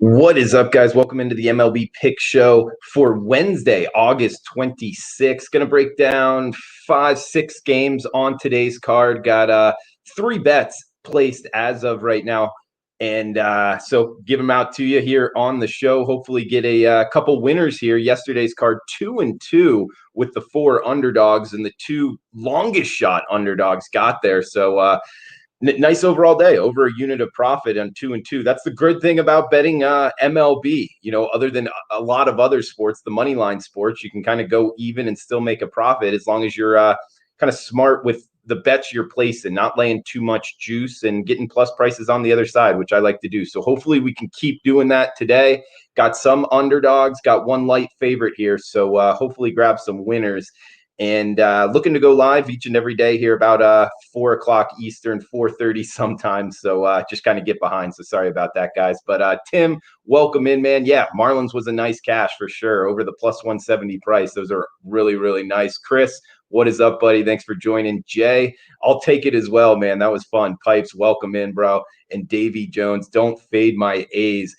What is up, guys? Welcome into the MLB Pick Show for Wednesday, August 26th. Going to break down 5-6 games on today's card. Got 3 bets placed as of right now. And so give them out to you here on the show. Hopefully get a couple winners here. Yesterday's card, 2-2 with the 4 underdogs, and the 2 longest shot underdogs got there. So nice overall day, over a unit of profit on 2-2. That's the good thing about betting MLB. Other than a lot of other sports, the money line sports, you can kind of go even and still make a profit as long as you're kind of smart with the bets you're placing, not laying too much juice and getting plus prices on the other side, which I like to do. So hopefully we can keep doing that today. Got some underdogs, got one light favorite here. So hopefully grab some winners. And looking to go live each and every day here about 4 o'clock Eastern, 4:30 sometimes. So just kind of get behind. So sorry about that, guys. But Tim, welcome in, man. Yeah, Marlins was a nice cash for sure over the plus 170 price. Those are really, really nice. Chris, what is up, buddy? Thanks for joining. Jay, I'll take it as well, man. That was fun. Pipes, welcome in, bro. And Davey Jones, don't fade my A's.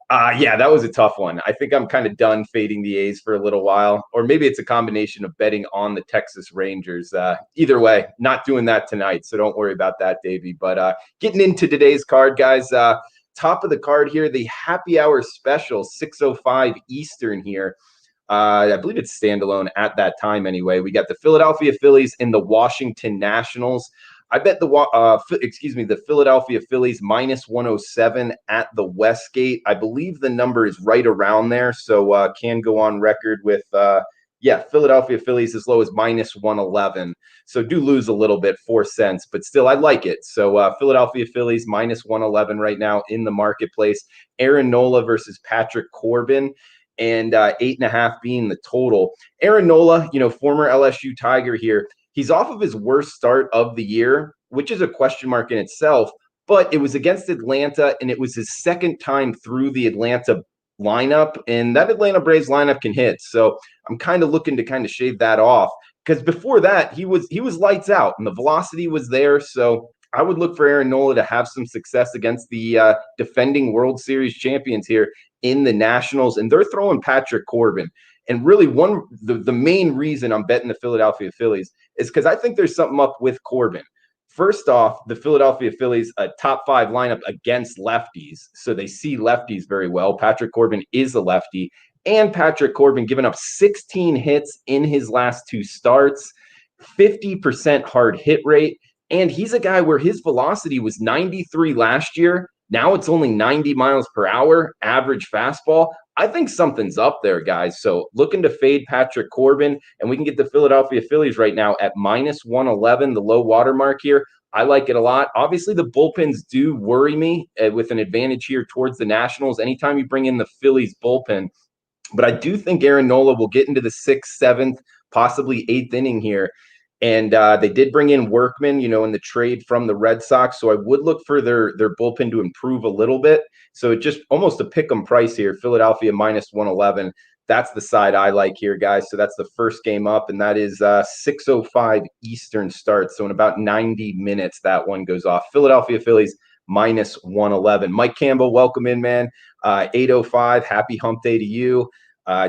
Yeah, that was a tough one. I think I'm kind of done fading the A's for a little while, or maybe it's a combination of betting on the Texas Rangers. Either way, not doing that tonight, so don't worry about that, Davey. But getting into today's card, guys, top of the card here, the happy hour special, 6:05 Eastern here. I believe it's standalone at that time anyway. We got the Philadelphia Phillies and the Washington Nationals. I bet the Philadelphia Phillies minus 107 at the Westgate. I believe the number is right around there, so can go on record with Philadelphia Phillies as low as minus 111. So do lose a little bit, 4 cents, but still I like it. So Philadelphia Phillies minus 111 right now in the marketplace. Aaron Nola versus Patrick Corbin, and 8.5 being the total. Aaron Nola, former LSU Tiger here. He's off of his worst start of the year, which is a question mark in itself, but it was against Atlanta, and it was his second time through the Atlanta lineup, and that Atlanta Braves lineup can hit. So I'm kind of looking to kind of shave that off, because before that, he was lights out, and the velocity was there. So I would look for Aaron Nola to have some success against the defending World Series champions here in the Nationals, and they're throwing Patrick Corbin. And really, the main reason I'm betting the Philadelphia Phillies is because I think there's something up with Corbin. First off, the Philadelphia Phillies, a top 5 lineup against lefties, so they see lefties very well. Patrick Corbin is a lefty, and Patrick Corbin giving up 16 hits in his last 2 starts, 50% hard hit rate, and he's a guy where his velocity was 93 last year. Now it's only 90 miles per hour, average fastball. I think something's up there, guys. So looking to fade Patrick Corbin, and we can get the Philadelphia Phillies right now at minus 111, the low water mark here. I like it a lot. Obviously, the bullpens do worry me with an advantage here towards the Nationals anytime you bring in the Phillies bullpen. But I do think Aaron Nola will get into the 6th, 7th, possibly 8th inning here. And they did bring in Workman, in the trade from the Red Sox. So I would look for their bullpen to improve a little bit. So it just almost a pick 'em price here. Philadelphia minus 111. That's the side I like here, guys. So that's the first game up, and that is 6:05 Eastern start. So in about 90 minutes, that one goes off. Philadelphia Phillies minus 111. Mike Campbell, welcome in, man. 8:05. Happy hump day to you.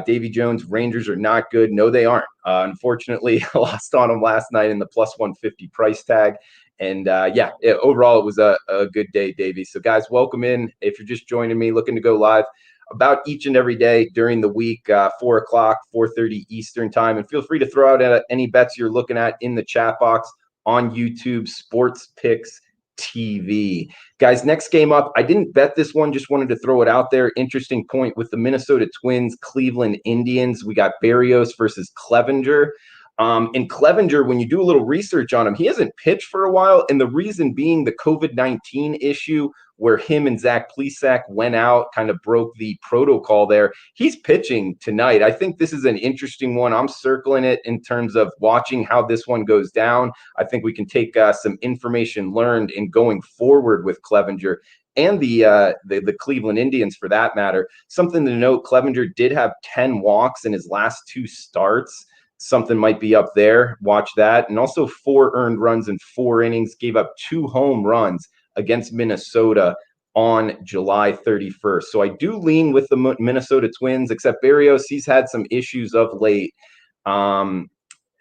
Davy Jones, Rangers are not good. No, they aren't. Unfortunately, I lost on them last night in the plus 150 price tag. And overall, it was a good day, Davey. So, guys, welcome in. If you're just joining me, looking to go live about each and every day during the week, 4 o'clock, 4:30 Eastern time. And feel free to throw out any bets you're looking at in the chat box on YouTube, Sports Picks TV. Guys, next game up, I didn't bet this one, just wanted to throw it out there. Interesting point with the Minnesota Twins, Cleveland Indians. We got Berrios versus Clevenger. And Clevenger, when you do a little research on him, he hasn't pitched for a while. And the reason being the COVID-19 issue where him and Zach Plesac went out, kind of broke the protocol there. He's pitching tonight. I think this is an interesting one. I'm circling it in terms of watching how this one goes down. I think we can take some information learned in going forward with Clevenger and the Cleveland Indians for that matter. Something to note, Clevenger did have 10 walks in his last 2 starts. Something might be up there. Watch that. And also 4 earned runs in 4 innings, gave up 2 home runs against Minnesota on July 31st. So I do lean with the Minnesota Twins, except Berrios, he's had some issues of late.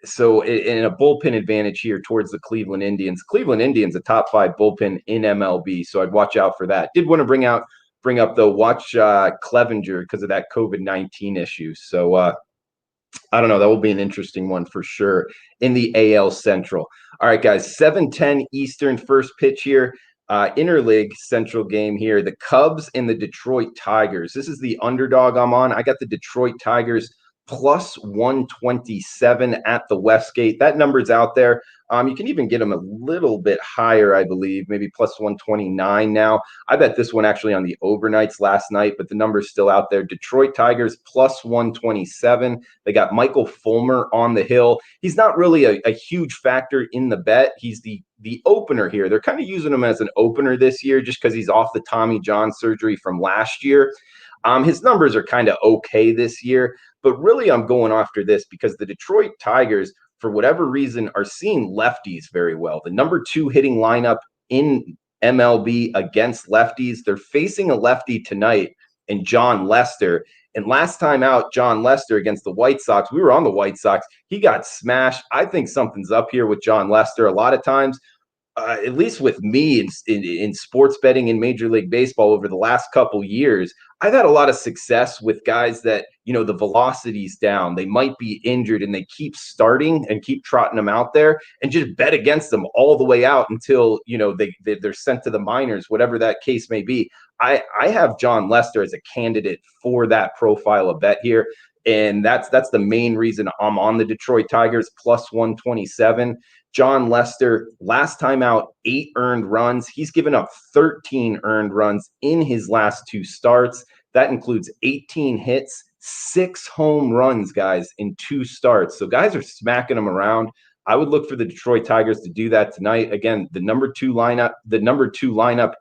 So in a bullpen advantage here towards the Cleveland Indians. Cleveland Indians, a top 5 bullpen in MLB, so I'd watch out for that. Did want to bring up though, watch Clevenger because of that COVID-19 issue. So I don't know. That will be an interesting one for sure in the AL Central. All right, guys, 7:10 Eastern, first pitch here. Interleague Central game here. The Cubs and the Detroit Tigers. This is the underdog I'm on. I got the Detroit Tigers plus 127 at the Westgate. That number's out there. You can even get them a little bit higher, I believe, maybe plus 129 now. I bet this one actually on the overnights last night, but the number's still out there. Detroit Tigers plus 127. They got Michael Fulmer on the hill. He's not really a huge factor in the bet. He's the opener here. They're kind of using him as an opener this year just because he's off the Tommy John surgery from last year. His numbers are kind of okay this year, but really I'm going after this because the Detroit Tigers, for whatever reason, are seeing lefties very well. The number 2 hitting lineup in MLB against lefties. They're facing a lefty tonight in John Lester. And last time out, John Lester against the White Sox, we were on the White Sox. He got smashed. I think something's up here with John Lester. A lot of times, at least with me in sports betting in Major League Baseball over the last couple years, I've had a lot of success with guys that, the velocity's down. They might be injured and they keep starting and keep trotting them out there and just bet against them all the way out until, they're sent to the minors, whatever that case may be. I have John Lester as a candidate for that profile of bet here. And that's the main reason I'm on the Detroit Tigers plus 127. John Lester, last time out, 8 earned runs. He's given up 13 earned runs in his last 2 starts. That includes 18 hits, 6 home runs, guys, in 2 starts. So guys are smacking him around. I would look for the Detroit Tigers to do that tonight. Again, the number 2 lineup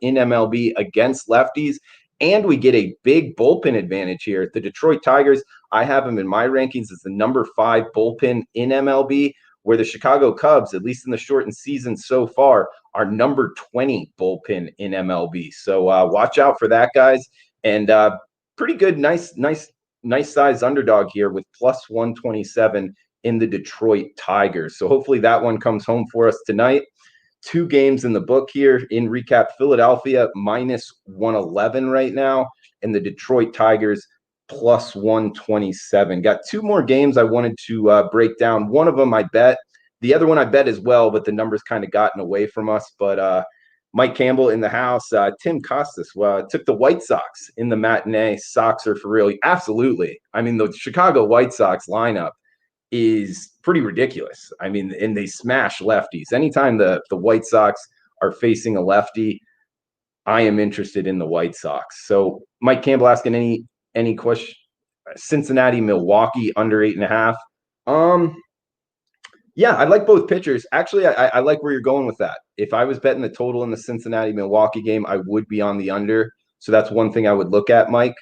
in MLB against lefties. And we get a big bullpen advantage here. The Detroit Tigers, I have them in my rankings as the number 5 bullpen in MLB, where the Chicago Cubs, at least in the shortened season so far, are number 20 bullpen in MLB. So watch out for that, guys. And pretty good, nice size underdog here with plus 127 in the Detroit Tigers. So hopefully that one comes home for us tonight. 2 games in the book here. In recap, Philadelphia minus 111 right now, and the Detroit Tigers plus 127. Got 2 more games I wanted to break down. One of them I bet. The other one I bet as well, but the numbers kind of gotten away from us. But Mike Campbell in the house. Tim Costas took the White Sox in the matinee. Sox are for real. Absolutely. I mean, the Chicago White Sox lineup is pretty ridiculous. I mean, and they smash lefties. Anytime the White Sox are facing a lefty, I am interested in the White Sox. So Mike Campbell asking any question. Cincinnati, Milwaukee under 8.5. Yeah, I like both pitchers. Actually, I like where you're going with that. If I was betting the total in the Cincinnati Milwaukee game, I would be on the under. So that's one thing I would look at, Mike.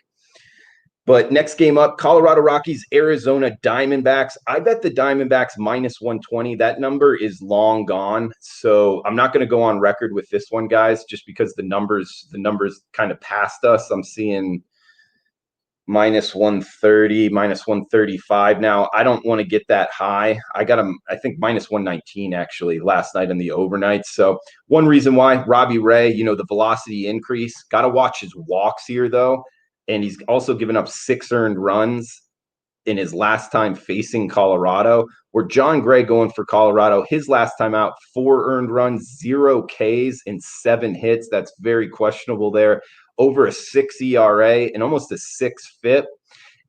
But next game up, Colorado Rockies, Arizona Diamondbacks. I bet the Diamondbacks minus 120. That number is long gone. So I'm not going to go on record with this one, guys, just because the numbers kind of passed us. I'm seeing minus 130, minus 135 now. I don't want to get that high. I got them, I think, minus 119 actually last night in the overnight. So one reason why, Robbie Ray, the velocity increase. Got to watch his walks here, though. And he's also given up 6 earned runs in his last time facing Colorado. Where John Gray going for Colorado, his last time out, 4 earned runs, 0 Ks, and 7 hits. That's very questionable there. Over a 6 ERA and almost a 6 FIP.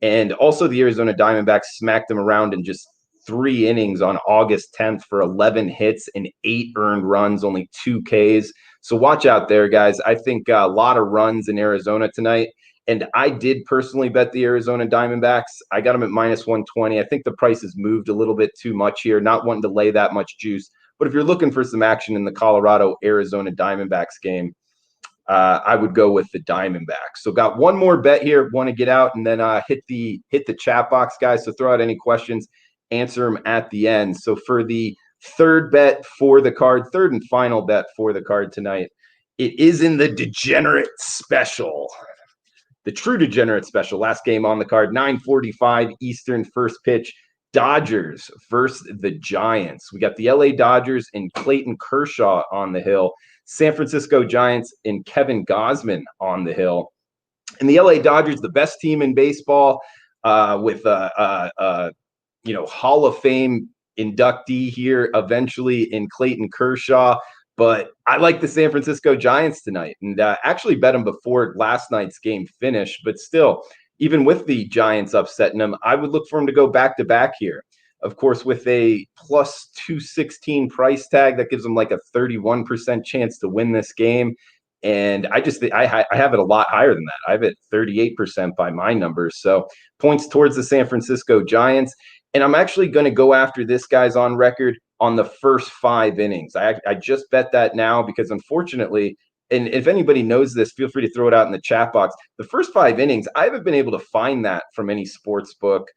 And also the Arizona Diamondbacks smacked them around in just 3 innings on August 10th for 11 hits and 8 earned runs, only 2 Ks. So watch out there, guys. I think a lot of runs in Arizona tonight. And I did personally bet the Arizona Diamondbacks. I got them at minus 120. I think the price has moved a little bit too much here, not wanting to lay that much juice. But if you're looking for some action in the Colorado-Arizona Diamondbacks game, I would go with the Diamondbacks. So got one more bet here. Want to get out and then hit the chat box, guys. So throw out any questions, answer them at the end. So for the third and final bet for the card tonight, It is in the degenerate special. The true degenerate special. Last game on the card, 9:45 Eastern, first pitch. Dodgers versus the Giants. We got the LA Dodgers and Clayton Kershaw on the hill. San Francisco Giants and Kevin Gausman on the hill. And the LA Dodgers, the best team in baseball, with Hall of Fame inductee here eventually in Clayton Kershaw. But I like the San Francisco Giants tonight, and actually bet them before last night's game finished. But still, even with the Giants upsetting them, I would look for them to go back to back here. Of course, with a plus 216 price tag, that gives them like a 31% chance to win this game. And I just I have it a lot higher than that. I have it 38% by my numbers. So points towards the San Francisco Giants. And I'm actually going to go after this guy's on record on the first 5 innings. I just bet that now because unfortunately, and if anybody knows this, feel free to throw it out in the chat box. The first 5 innings, I haven't been able to find that from any sports book,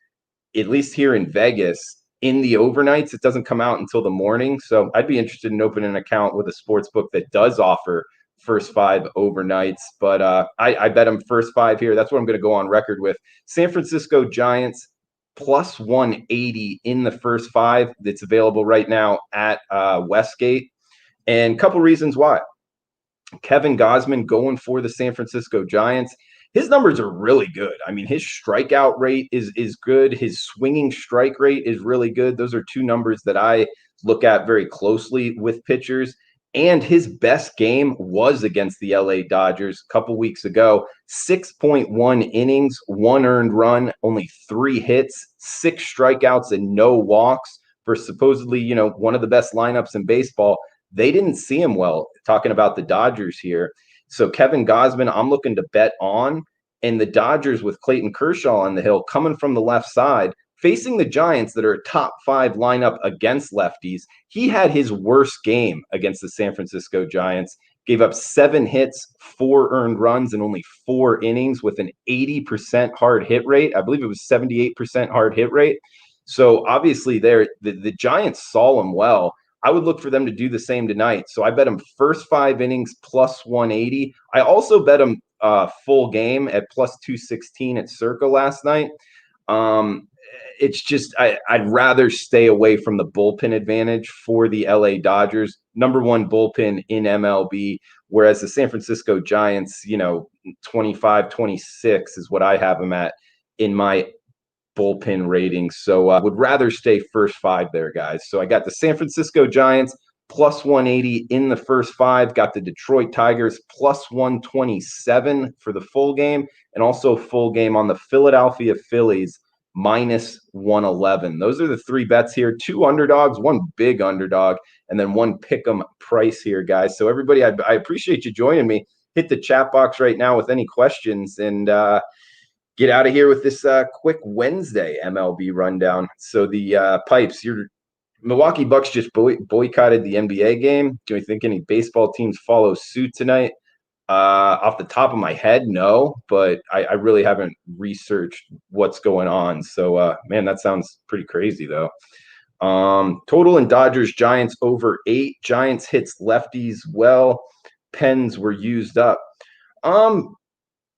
at least here in Vegas. In the overnights, it doesn't come out until the morning. So I'd be interested in opening an account with a sports book that does offer first 5 overnights. But I bet them first 5 here. That's what I'm going to go on record with. San Francisco Giants plus 180 in the first 5 that's available right now at Westgate. And a couple reasons why. Kevin Gausman going for the San Francisco Giants. His numbers are really good. I mean, his strikeout rate is good. His swinging strike rate is really good. Those are 2 numbers that I look at very closely with pitchers. And his best game was against the LA Dodgers a couple weeks ago. 6.1 innings, 1 earned run, only 3 hits, 6 strikeouts, and no walks for supposedly, one of the best lineups in baseball. They didn't see him well, talking about the Dodgers here. So Kevin Gausman, I'm looking to bet on. And the Dodgers with Clayton Kershaw on the hill coming from the left side, facing the Giants that are a top 5 lineup against lefties. He had his worst game against the San Francisco Giants, gave up 7 hits, 4 earned runs, and only 4 innings with an 80% hard hit rate. I believe it was 78% hard hit rate. So obviously the Giants saw him well. I would look for them to do the same tonight. So I bet them first 5 innings plus 180. I also bet them full game at plus 216 at Circa last night. It's just I'd rather stay away from the bullpen advantage for the LA Dodgers, number 1 bullpen in MLB, whereas the San Francisco Giants, 25, 26 is what I have them at in my bullpen rating. So I would rather stay first 5 there, guys. So I got the San Francisco Giants plus 180 in the first 5, got the Detroit Tigers plus 127 for the full game, and also full game on the Philadelphia Phillies minus 111. Those are the 3 bets here. 2 underdogs, 1 big underdog, and then 1 pick'em price here, guys. So everybody, I appreciate you joining me. Hit the chat box right now with any questions, and get out of here with this quick Wednesday MLB rundown. So the Pipes, your Milwaukee Bucks just boycotted the NBA game. Do you think any baseball teams follow suit tonight? Off the top of my head, no, but I really haven't researched what's going on. So, man, that sounds pretty crazy, though. Total in Dodgers Giants over 8. Giants hits lefties well. Pens were used up.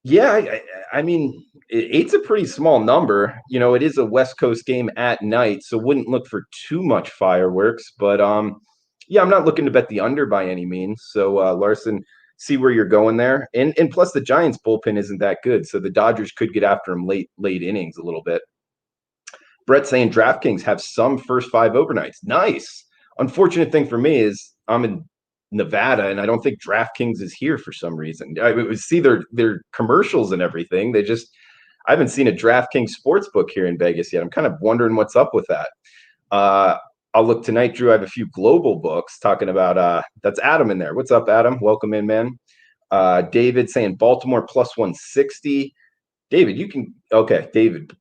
Yeah, I mean, 8's a pretty small number. It is a West Coast game at night, so wouldn't look for too much fireworks. But yeah, I'm not looking to bet the under by any means. So Larson, see where you're going there, and plus the Giants bullpen isn't that good, so the Dodgers could get after them late innings a little bit. Brett saying DraftKings have some first 5 overnights. Nice. Unfortunate thing for me is I'm in Nevada, and I don't think DraftKings is here for some reason. I would see their commercials and everything. I haven't seen a DraftKings sports book here in Vegas yet. I'm kind of wondering what's up with that. I'll look tonight, Drew. I have a few global books talking about that's Adam in there. What's up, Adam? Welcome in, man. David saying Baltimore plus 160. David, David.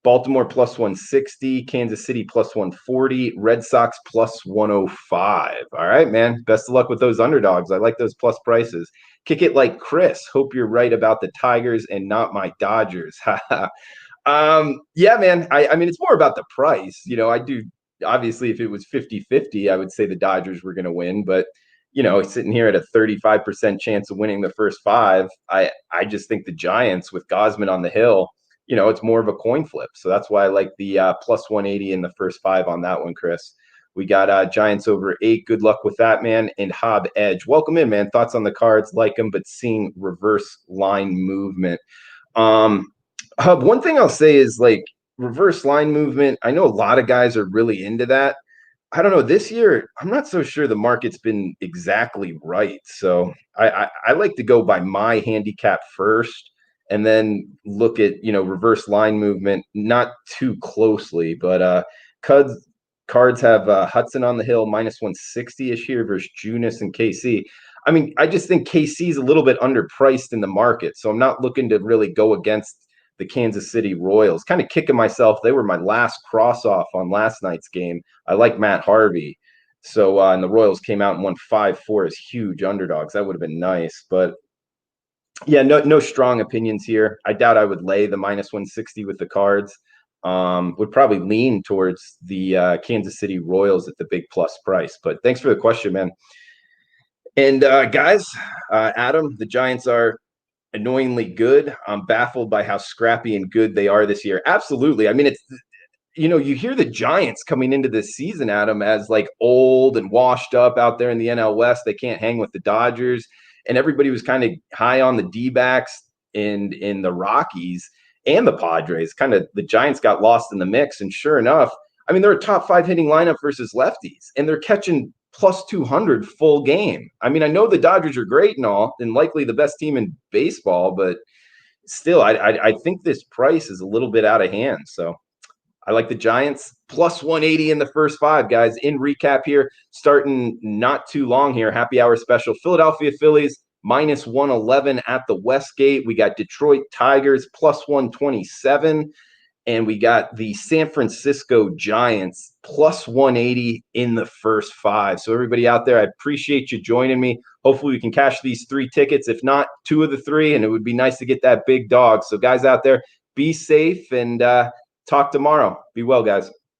Baltimore plus 160, Kansas City plus 140, Red Sox plus 105. All right, man. Best of luck with those underdogs. I like those plus prices. Kick it like Chris. Hope you're right about the Tigers and not my Dodgers. Yeah, man. I mean, it's more about the price. I do. Obviously, if it was 50-50, I would say the Dodgers were going to win. But He's sitting here at a 35% chance of winning the first five. I just think the Giants with Gosman on the hill, it's more of a coin flip. So that's why I like the plus 180 in the first five on that one, Chris. We got Giants over 8. Good luck with that, man. And Hob Edge. Welcome in, man. Thoughts on the cards, like them, but seeing reverse line movement. Hub, one thing I'll say is like reverse line movement. I know a lot of guys are really into that. I don't know. This year, I'm not so sure the market's been exactly right. So I like to go by my handicap first and then look at, reverse line movement, not too closely. But cards have Hudson on the hill minus 160-ish here versus Junis and KC. I mean, I just think KC is a little bit underpriced in the market. So I'm not looking to really go against the Kansas City Royals. Kind of kicking myself. They were my last cross off on last night's game. I like Matt Harvey. So, and the Royals came out and won 5-4 as huge underdogs. That would have been nice. But yeah, no strong opinions here. I doubt I would lay the minus 160 with the cards. Would probably lean towards the Kansas City Royals at the big plus price. But thanks for the question, man. And guys, Adam, the Giants are annoyingly good. I'm baffled by how scrappy and good they are this year. Absolutely. I mean, it's, you hear the Giants coming into this season, Adam, as like old and washed up out there in the NL West. They can't hang with the Dodgers. And everybody was kind of high on the D-backs in the Rockies and the Padres. Kind of the Giants got lost in the mix. And sure enough, I mean, they're a top 5 hitting lineup versus lefties, and they're catching plus 200 full game. I mean, I know the Dodgers are great and all, and likely the best team in baseball, but still, I think this price is a little bit out of hand. So I like the Giants plus 180 in the first five, guys. In recap here, starting not too long here, happy hour special. Philadelphia Phillies minus 111 at the Westgate. We got Detroit Tigers plus 127. And we got the San Francisco Giants plus 180 in the first five. So everybody out there, I appreciate you joining me. Hopefully we can cash these 3 tickets, if not 2 of the 3, and it would be nice to get that big dog. So guys out there, be safe and talk tomorrow. Be well, guys.